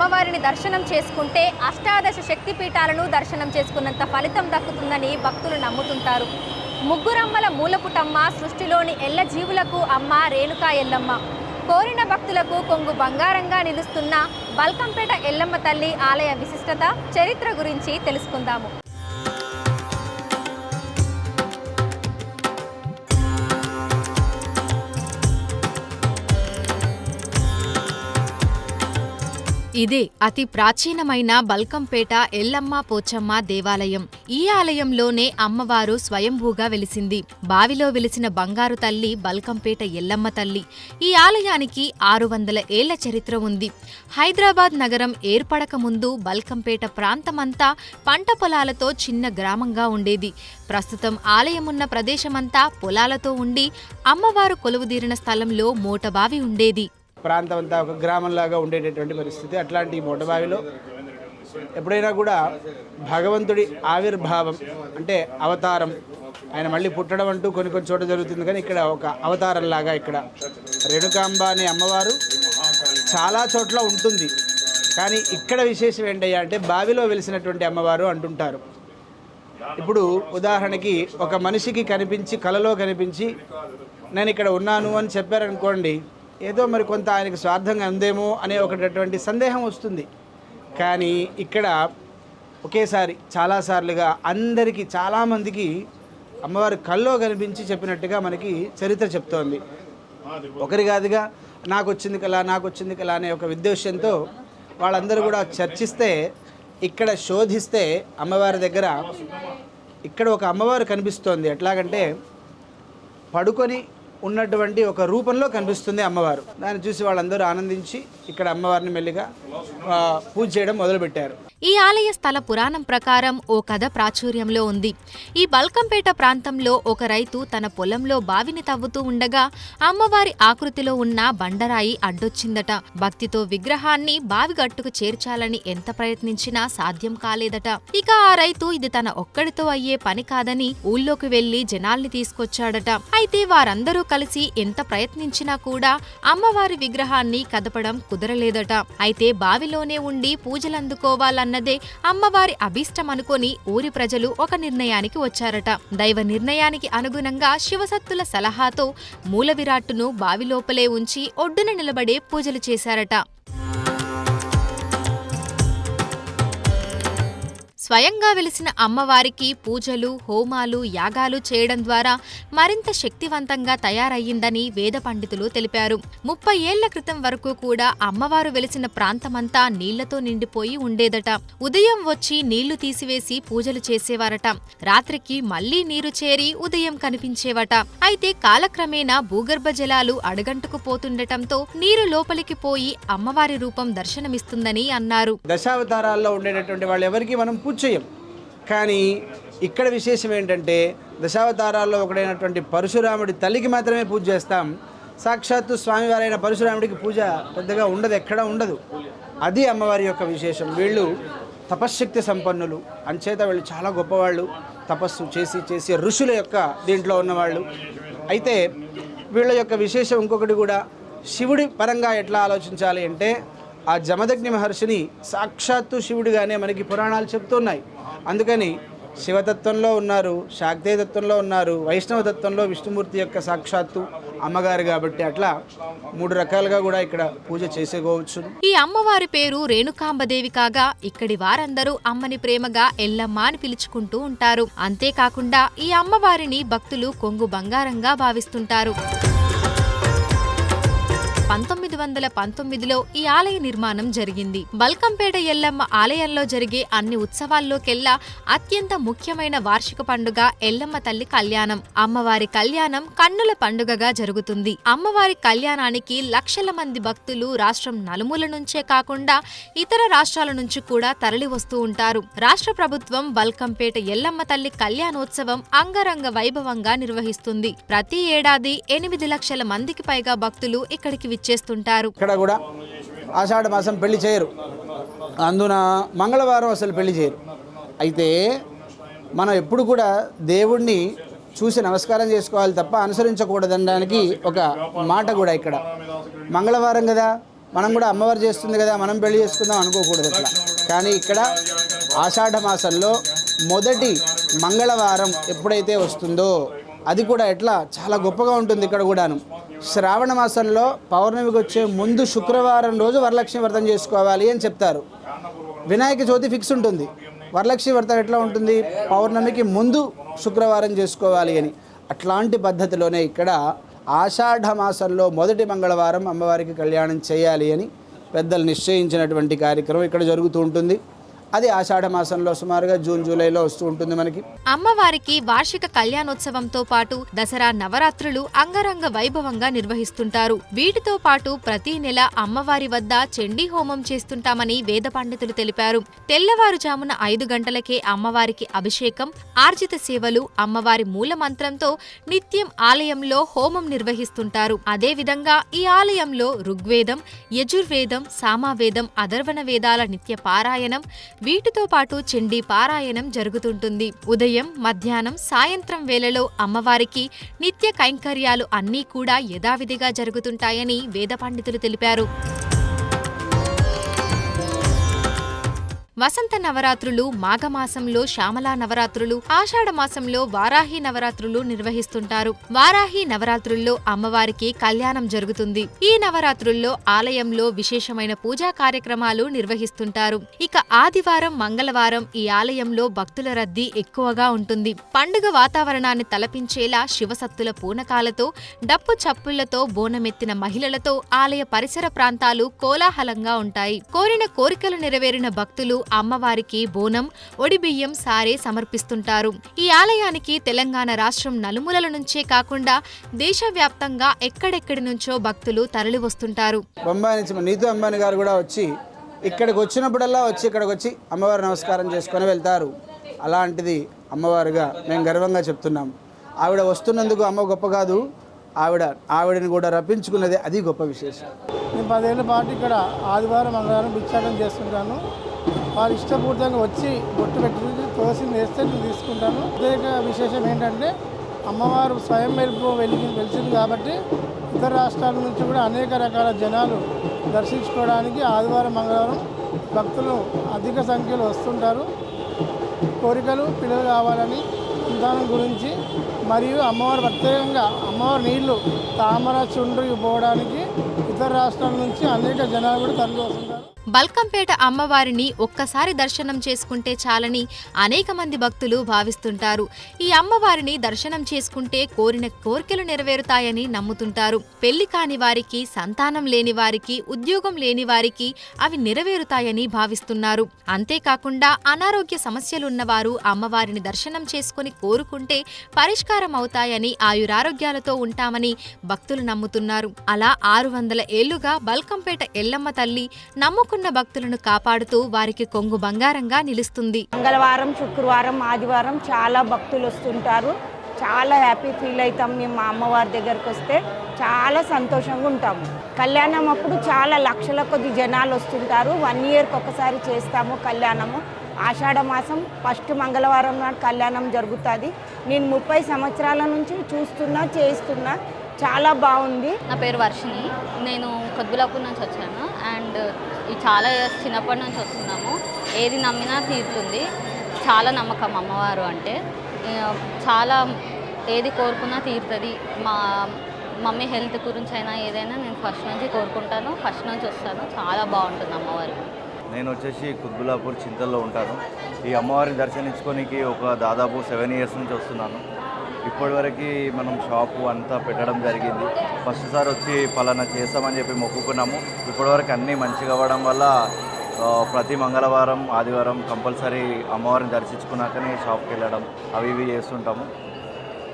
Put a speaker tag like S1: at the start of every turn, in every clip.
S1: అమ్మవారిని దర్శనం చేసుకుంటే అష్టాదశ శక్తిపీఠాలను దర్శనం చేసుకున్నంత ఫలితం దక్కుతుందని భక్తులు నమ్ముతుంటారు. ముగ్గురమ్మల మూలపుటమ్మ, సృష్టిలోని ఎల్ల జీవులకు అమ్మ రేణుకా ఎల్లమ్మ. కోరిన భక్తులకు కొంగు బంగారంగా నిలుస్తున్న బల్కంపేట ఎల్లమ్మ తల్లి ఆలయ విశిష్టత, చరిత్ర గురించి తెలుసుకుందాము. ఇదే అతి ప్రాచీనమైన బల్కంపేట ఎల్లమ్మ పోచమ్మ దేవాలయం. ఈ ఆలయంలోనే అమ్మవారు స్వయంభూగా వెలిసింది. బావిలో వెలిసిన బంగారు తల్లి బల్కంపేట ఎల్లమ్మ తల్లి. ఈ ఆలయానికి 600 ఏళ్ల చరిత్ర ఉంది. హైదరాబాద్ నగరం ఏర్పడక ముందు బల్కంపేట ప్రాంతమంతా పంట పొలాలతో చిన్న గ్రామంగా ఉండేది. ప్రస్తుతం ఆలయమున్న ప్రదేశమంతా పొలాలతో ఉండి అమ్మవారు కొలువుదీరిన స్థలంలో మోటబావి ఉండేది.
S2: ప్రాంతం అంతా ఒక గ్రామంలాగా ఉండేటటువంటి పరిస్థితి. అట్లాంటి మోటబావిలో ఎప్పుడైనా కూడా భగవంతుడి ఆవిర్భావం అంటే అవతారం, ఆయన మళ్ళీ పుట్టడం అంటూ కొన్ని చోట జరుగుతుంది. కానీ ఇక్కడ ఒక అవతారంలాగా ఇక్కడ రేణుకాంబ అనే అమ్మవారు చాలా చోట్ల ఉంటుంది. కానీ ఇక్కడ విశేషం ఏంటయ్యా అంటే బావిలో వెలిసినటువంటి అమ్మవారు అంటుంటారు. ఇప్పుడు ఉదాహరణకి ఒక మనిషికి కనిపించి, కలలో కనిపించి నేను ఇక్కడ ఉన్నాను అని చెప్పారనుకోండి, ఏదో మరి కొంత ఆయనకు స్వార్థంగా ఉందేమో అనే ఒకటటువంటి సందేహం వస్తుంది. కానీ ఇక్కడ ఒకేసారి చాలాసార్లుగా అందరికీ, చాలామందికి అమ్మవారు కల్లో కనిపించి చెప్పినట్టుగా మనకి చరిత్ర చెప్తోంది. ఒకరి కాదుగా నాకు వచ్చింది కలా అనే ఒక ఉద్దేశంతో వాళ్ళందరూ కూడా చర్చిస్తే, ఇక్కడ శోధిస్తే అమ్మవారి దగ్గర ఇక్కడ ఒక అమ్మవారు కనిపిస్తోంది. ఎట్లాగంటే పడుకొని ఉన్నటువంటి ఒక రూపంలో కనిపిస్తుంది అమ్మవారు. దాన్ని చూసి వాళ్ళందరూ ఆనందించి ఇక్కడ అమ్మవారిని మెల్లిగా పూజ చేయడం మొదలుపెట్టారు.
S1: ఈ ఆలయ స్థల పురాణం ప్రకారం ఓ కథ ప్రాచుర్యంలో ఉంది. ఈ బల్కంపేట ప్రాంతంలో ఒక రైతు తన పొలంలో బావిని తవ్వుతూ ఉండగా అమ్మవారి ఆకృతిలో ఉన్న బండరాయి అడ్డొచ్చిందట. భక్తితో విగ్రహాన్ని బావి గట్టుకు చేర్చాలని ఎంత ప్రయత్నించినా సాధ్యం కాలేదట. ఇక ఆ రైతు ఇది తన ఒక్కడితో అయ్యే పని కాదని ఊళ్ళోకి వెళ్లి జనాల్ని తీసుకొచ్చాడట. అయితే వారందరూ కలిసి ఎంత ప్రయత్నించినా కూడా అమ్మవారి విగ్రహాన్ని కదపడం కుదరలేదట. అయితే బావిలోనే ఉండి పూజలందుకోవాలన్నదే అమ్మవారి అభీష్టమనుకొని ఊరి ప్రజలు ఒక నిర్ణయానికి వచ్చారట. దైవ నిర్ణయానికి అనుగుణంగా శివసత్తుల సలహాతో మూల విరాట్టును బావి లోపలే ఉంచి ఒడ్డున నిలబడే పూజలు చేశారట. స్వయంగా వెలిసిన అమ్మవారికి పూజలు, హోమాలు, యాగాలు చేయడం ద్వారా మరింత శక్తివంతంగా తయారయ్యిందని వేద పండితులు తెలిపారు. 30 ఏళ్ల క్రితం వరకు కూడా అమ్మవారు వెలిసిన ప్రాంతమంతా నీళ్లతో నిండిపోయి ఉండేదట. ఉదయం వచ్చి నీళ్లు తీసివేసి పూజలు చేసేవారట. రాత్రికి మళ్లీ నీరు చేరి ఉదయం కనిపించేవట. అయితే కాలక్రమేణా భూగర్భ జలాలు అడుగంటుకుపోతుండటంతో నీరు లోపలికి పోయి అమ్మవారి రూపం దర్శనమిస్తుందని అన్నారు.
S2: దశావతారాల్లో ఉండేటటువంటి వాళ్ళు ఎవరికి మనం పూజ చేయం. కానీ ఇక్కడ విశేషం ఏంటంటే దశావతారాల్లో ఒకడైనటువంటి పరశురాముడి తల్లికి మాత్రమే పూజ చేస్తాం. సాక్షాత్తు స్వామివారైన పరశురాముడికి పూజ పెద్దగా ఉండదు, ఎక్కడా ఉండదు. అది అమ్మవారి యొక్క విశేషం. వీళ్ళు తపశ్శక్తి సంపన్నులు, అంచేత వీళ్ళు చాలా గొప్పవాళ్ళు. తపస్సు చేసి ఋషుల యొక్క దీంట్లో ఉన్నవాళ్ళు. అయితే వీళ్ళ యొక్క విశేషం ఇంకొకటి కూడా, శివుడి పరంగా ఎట్లా ఆలోచించాలి అంటే ఆ జమదగ్ని మహర్షిని సాక్షాత్తు శివుడిగానే మనకి పురాణాలు చెప్తున్నాయి. అందుకని శివతత్వంలో ఉన్నారు, శాక్తేయతత్వంలో ఉన్నారు, వైష్ణవతత్వంలో విష్ణుమూర్తి యొక్క సాక్షాత్తు అమ్మగారు. కాబట్టి అట్లా 3 రకాలుగా కూడా ఇక్కడ పూజ చేసుకోవచ్చు.
S1: ఈ అమ్మవారి పేరు రేణుకాంబదేవి కాగా ఇక్కడి వారందరూ అమ్మని ప్రేమగా ఎల్లమ్మ అని పిలుచుకుంటూ ఉంటారు. అంతేకాకుండా ఈ అమ్మవారిని భక్తులు కొంగు బంగారంగా భావిస్తుంటారు. 1919లో ఈ ఆలయ నిర్మాణం జరిగింది. బల్కంపేట ఎల్లమ్మ ఆలయంలో జరిగే అన్ని ఉత్సవాల్లోకెల్లా అత్యంత ముఖ్యమైన వార్షిక పండుగ ఎల్లమ్మ తల్లి కళ్యాణం. అమ్మవారి కళ్యాణం కన్నుల పండుగగా జరుగుతుంది. అమ్మవారి కళ్యాణానికి లక్షల మంది భక్తులు రాష్ట్రం నలుమూల నుంచే కాకుండా ఇతర రాష్ట్రాల నుంచి కూడా తరలి వస్తూ ఉంటారు. రాష్ట్ర ప్రభుత్వం బల్కంపేట ఎల్లమ్మ తల్లి కళ్యాణోత్సవం అంగరంగ వైభవంగా నిర్వహిస్తుంది. ప్రతి ఏడాది 8 లక్షల మందికి పైగా భక్తులు ఇక్కడికి చేస్తుంటారు.
S2: ఇక్కడ కూడా ఆషాఢ మాసం పెళ్లి చేయరు, అందున మంగళవారం అసలు పెళ్లి చేయరు. అయితే మనం ఎప్పుడు కూడా దేవుణ్ణి చూసి నమస్కారం చేసుకోవాలి తప్ప అనుసరించకూడదనడానికి ఒక మాట కూడా ఇక్కడ. మంగళవారం కదా, మనం కూడా అమ్మవారు చేస్తుంది కదా మనం పెళ్లి చేసుకుందాం అనుకోకూడదు అట్లా. కానీ ఇక్కడ ఆషాఢ మాసంలో మొదటి మంగళవారం ఎప్పుడైతే వస్తుందో అది కూడా ఎట్లా చాలా గొప్పగా ఉంటుంది. ఇక్కడ కూడాను శ్రావణ మాసంలో పౌర్ణమికి వచ్చే ముందు శుక్రవారం రోజు వరలక్ష్మి వ్రతం చేసుకోవాలి అని చెప్తారు. వినాయక చవితి ఫిక్స్ ఉంటుంది. వరలక్ష్మి వ్రతం ఎట్లా ఉంటుంది, పౌర్ణమికి ముందు శుక్రవారం చేసుకోవాలి అని. అట్లాంటి పద్ధతిలోనే ఇక్కడ ఆషాఢ మాసంలో మొదటి మంగళవారం అమ్మవారికి కళ్యాణం చేయాలి అని పెద్దలు నిశ్చయించినటువంటి కార్యక్రమం ఇక్కడ జరుగుతూ ఉంటుంది. అది ఆషాఢ మాసంలో సుమారుగా జూన్ జూలైలో వస్తూ ఉంటుంది మనకి.
S1: అమ్మవారికి వార్షిక కళ్యాణోత్సవంతో పాటు దసరా నవరాత్రులు అంగరంగ వైభవంగా నిర్వహిస్తుంటారు. వీటితో పాటు ప్రతి నెల అమ్మవారి వద్ద చండీ హోమం చేస్తుంటామని వేద పండితులు తెలిపారు. తెల్లవారుజామున 5 గంటలకే అమ్మవారికి అభిషేకం, ఆర్జిత సేవలు, అమ్మవారి మూల మంత్రంతో నిత్యం ఆలయంలో హోమం నిర్వహిస్తుంటారు. అదేవిధంగా ఈ ఆలయంలో ఋగ్వేదం, యజుర్వేదం, సామవేదం, అథర్వణ వేదాల నిత్య పారాయణం, వీటితో పాటు చండీ పారాయణం జరుగుతుంటుంది. ఉదయం, మధ్యాహ్నం, సాయంత్రం వేళలో అమ్మవారికి నిత్య కైంకర్యాలు అన్నీ కూడా యథావిధిగా జరుగుతుంటాయని వేద పండితులు తెలిపారు. వసంత నవరాత్రులు, మాఘమాసంలో శ్యామలా నవరాత్రులు, ఆషాఢ మాసంలో వారాహి నవరాత్రులు నిర్వహిస్తుంటారు. వారాహి నవరాత్రుల్లో అమ్మవారికి కళ్యాణం జరుగుతుంది. ఈ నవరాత్రుల్లో ఆలయంలో విశేషమైన పూజా కార్యక్రమాలు నిర్వహిస్తుంటారు. ఇక ఆదివారం, మంగళవారం ఈ ఆలయంలో భక్తుల రద్దీ ఎక్కువగా ఉంటుంది. పండుగ వాతావరణాన్ని తలపించేలా శివసత్తుల పూనకాలతో, డప్పు చప్పుళ్లతో, బోనమెత్తిన మహిళలతో ఆలయ పరిసర ప్రాంతాలు కోలాహలంగా ఉంటాయి. కోరిన కోరికలు నెరవేరిన భక్తులు అమ్మవారికి బోనం, ఒడిబియ్యం, సారే సమర్పిస్తుంటారు. ఈ ఆలయానికి తెలంగాణ రాష్ట్రం నలుమూలల నుంచే కాకుండా దేశవ్యాప్తంగా ఎక్కడెక్కడి నుంచో భక్తులు తరలివస్తుంటారు.
S2: బొంబాయి నుంచి నీతు అంబానీ గారు కూడా వచ్చి ఇక్కడికి వచ్చినప్పుడల్లా ఇక్కడికి వచ్చి అమ్మవారి నమస్కారం చేసుకొని వెళ్తారు. అలాంటిది అమ్మవారుగా మేము గర్వంగా చెప్తున్నాం. ఆవిడ వస్తున్నందుకు అమ్మ గొప్ప కాదు, ఆవిడని కూడా రప్పించుకున్నది అది గొప్ప విశేషం.
S3: నేను 10 ఏళ్ల పాటు ఇక్కడ ఆదివారం, మంగళవారం భిక్షాటం చేస్తుంటాను. వారు ఇష్టపూర్తంగా వచ్చి బొట్టు పెట్టి తోసి వేస్తే నేను తీసుకుంటాను. ప్రత్యేక విశేషం ఏంటంటే అమ్మవారు స్వయం వెలిసింది కాబట్టి ఇతర రాష్ట్రాల నుంచి కూడా అనేక రకాల జనాలు దర్శించుకోవడానికి ఆదివారం, మంగళవారం భక్తులు అధిక సంఖ్యలో వస్తుంటారు. కోరికలు, పిల్లలు కావాలని, సంతానం గురించి, మరియు అమ్మవారు ప్రత్యేకంగా అమ్మవారి నీళ్లు తామర చుండ్రు పోవడానికి ఇతర రాష్ట్రాల నుంచి అనేక జనాలు కూడా తరలి వస్తుంటారు.
S1: బల్కంపేట అమ్మవారిని ఒక్కసారి దర్శనం చేసుకుంటే చాలని అనేక మంది భక్తులు భావిస్తుంటారు. ఈ అమ్మవారిని దర్శనం చేసుకుంటే కోరిన కోరికలు నెరవేరుతాయని నమ్ముతుంటారు. పెళ్లి కాని వారికి, సంతానం లేని వారికి, ఉద్యోగం లేని వారికి అవి నెరవేరుతాయని భావిస్తున్నారు. అంతేకాకుండా అనారోగ్య సమస్యలున్నవారు అమ్మవారిని దర్శనం చేసుకుని కోరుకుంటే పరిష్కారం అవుతాయని, ఆయురారోగ్యాలతో ఉంటామని భక్తులు నమ్ముతున్నారు. అలా 600 ఏళ్లుగా బల్కంపేట ఎల్లమ్మ తల్లి నమ్ముకున్న భక్తులను కాపాడుతూ వారికి కొంగు బంగారంగా నిలుస్తుంది.
S4: మంగళవారం, శుక్రవారం, ఆదివారం చాలా భక్తులు వస్తుంటారు. చాలా హ్యాపీ ఫీల్ అవుతాం. మేము మా అమ్మవారి దగ్గరకు వస్తే చాలా సంతోషంగా ఉంటాము. కళ్యాణం అప్పుడు చాలా లక్షల కొద్ది జనాలు వస్తుంటారు. 1 ఇయర్కి ఒకసారి చేస్తాము కళ్యాణము. ఆషాఢ మాసం ఫస్ట్ మంగళవారం నాడు కళ్యాణం జరుగుతుంది. నేను 30 సంవత్సరాల నుంచి చేస్తున్నా. చాలా బాగుంది.
S5: నా పేరు వర్షిని. నేను కొద్బులాపూర్ నుంచి వచ్చాను. అండ్ ఈ చాలా ఇయర్స్ చిన్నప్పటి నుంచి వస్తున్నాము. ఏది నమ్మినా తీరుతుంది. చాలా నమ్మకం అమ్మవారు అంటే. చాలా ఏది కోరుకున్నా తీరుతుంది. మా మమ్మీ హెల్త్ గురించి అయినా ఏదైనా నేను ఫస్ట్ నుంచి కోరుకుంటాను, ఫస్ట్ నుంచి వస్తాను. చాలా బాగుంటుంది అమ్మవారు.
S6: నేను వచ్చేసి కుత్బులాపూర్ చింతల్లో ఉంటాను. ఈ అమ్మవారిని దర్శించుకోనికి దాదాపు 7 ఇయర్స్ నుంచి వస్తున్నాను. ఇప్పటివరకు మనం షాపు అంతా పెట్టడం జరిగింది. ఫస్ట్ సారి వచ్చి పలానా చేస్తామని చెప్పి మొక్కుకున్నాము. ఇప్పటివరకు అన్నీ మంచిగా అవ్వడం వల్ల ప్రతి మంగళవారం, ఆదివారం కంపల్సరీ అమ్మవారిని దర్శించుకున్నాకనే షాప్కి వెళ్ళడం అవి ఇవి చేస్తుంటాము.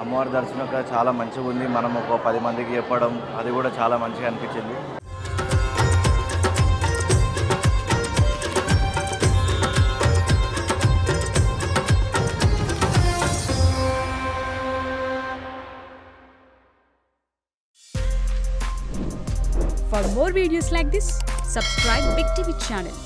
S6: అమ్మవారి దర్శనం చాలా మంచిగా ఉంది. మనం ఒక 10 మందికి చెప్పడం అది కూడా చాలా మంచిగా అనిపించింది.
S7: For more videos like this, subscribe Big TV channel.